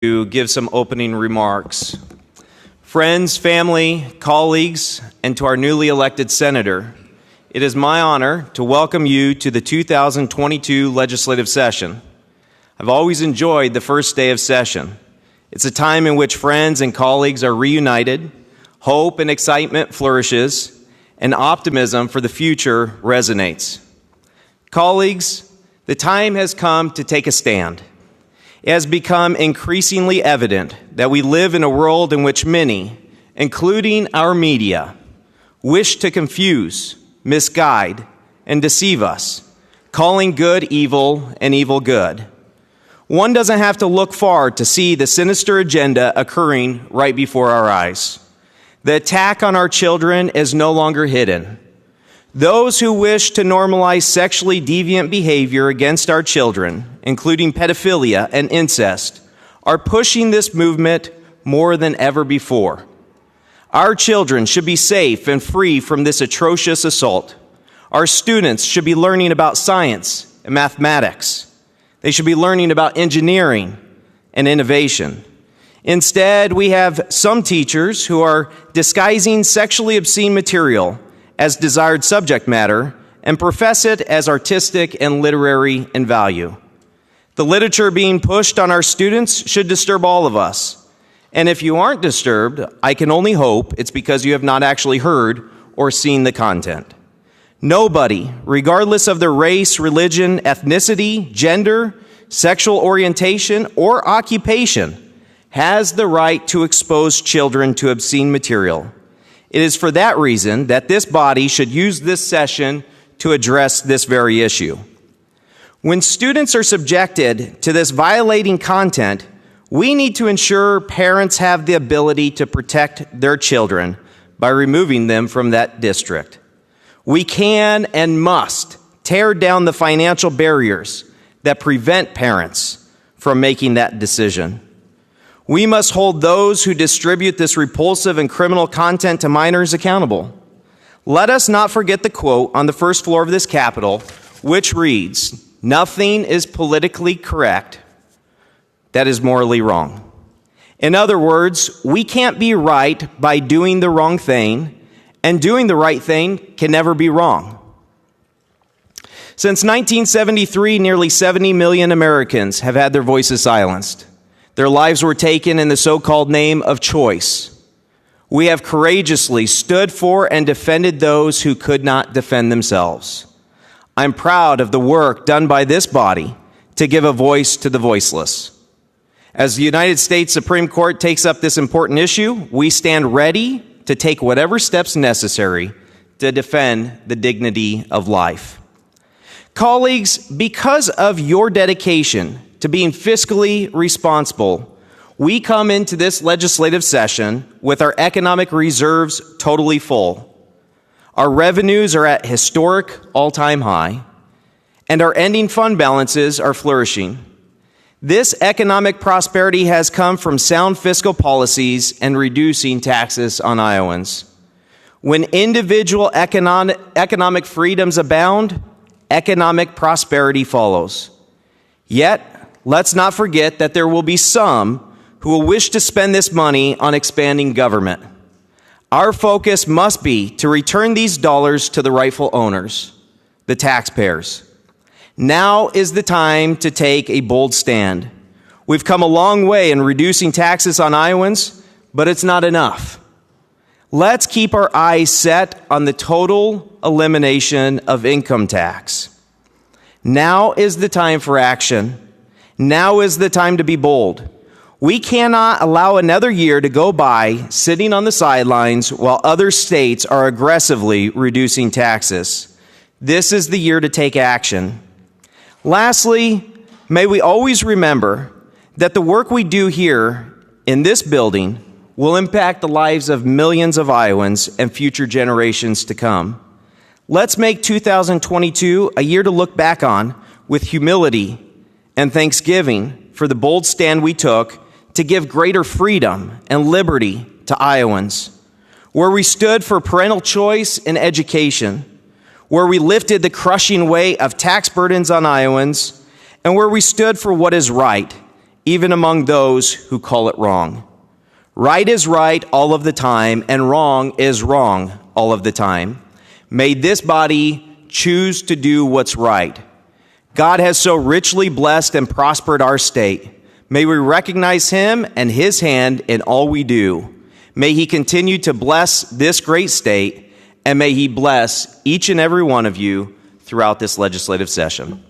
to give some opening remarks. Friends, family, colleagues, and to our newly elected senator, it is my honor to welcome you to the 2022 legislative session. I've always enjoyed the first day of session. It's a time in which friends and colleagues are reunited, hope and excitement flourishes, and optimism for the future resonates. Colleagues, the time has come to take a stand. It has become increasingly evident that we live in a world in which many, including our media, wish to confuse, misguide, and deceive us, calling good evil and evil good. One doesn't have to look far to see the sinister agenda occurring right before our eyes. The attack on our children is no longer hidden. Those who wish to normalize sexually deviant behavior against our children, including pedophilia and incest, are pushing this movement more than ever before. Our children should be safe and free from this atrocious assault. Our students should be learning about science and mathematics. They should be learning about engineering and innovation. Instead, we have some teachers who are disguising sexually obscene material as desired subject matter and profess it as artistic and literary in value. The literature being pushed on our students should disturb all of us. And if you aren't disturbed, I can only hope it's because you have not actually heard or seen the content. Nobody, regardless of their race, religion, ethnicity, gender, sexual orientation, or occupation, has the right to expose children to obscene material. It is for that reason that this body should use this session to address this very issue. When students are subjected to this violating content, we need to ensure parents have the ability to protect their children by removing them from that district. We can and must tear down the financial barriers that prevent parents from making that decision. We must hold those who distribute this repulsive and criminal content to minors accountable. Let us not forget the quote on the first floor of this Capitol, which reads, "Nothing is politically correct that is morally wrong." In other words, we can't be right by doing the wrong thing, and doing the right thing can never be wrong. Since 1973, nearly 70 million Americans have had their voices silenced. Their lives were taken in the so-called name of choice. We have courageously stood for and defended those who could not defend themselves. I'm proud of the work done by this body to give a voice to the voiceless. As the United States Supreme Court takes up this important issue, we stand ready to take whatever steps necessary to defend the dignity of life. Colleagues, because of your dedication to being fiscally responsible, we come into this legislative session with our economic reserves totally full. Our revenues are at historic all-time high, and our ending fund balances are flourishing. This economic prosperity has come from sound fiscal policies and reducing taxes on Iowans. When individual economic freedoms abound, economic prosperity follows. Yet, let's not forget that there will be some who will wish to spend this money on expanding government. Our focus must be to return these dollars to the rightful owners, the taxpayers. Now is the time to take a bold stand. We've come a long way in reducing taxes on Iowans, but it's not enough. Let's keep our eyes set on the total elimination of income tax. Now is the time for action. Now is the time to be bold. We cannot allow another year to go by sitting on the sidelines while other states are aggressively reducing taxes. This is the year to take action. Lastly, may we always remember that the work we do here in this building will impact the lives of millions of Iowans and future generations to come. Let's make 2022 a year to look back on with humility and thanksgiving for the bold stand we took to give greater freedom and liberty to Iowans, where we stood for parental choice in education, where we lifted the crushing weight of tax burdens on Iowans, and where we stood for what is right even among those who call it wrong. Right is right all of the time, and wrong is wrong all of the time. May this body choose to do what's right. God has so richly blessed and prospered our state. May we recognize him and his hand in all we do. May he continue to bless this great state, and may he bless each and every one of you throughout this legislative session.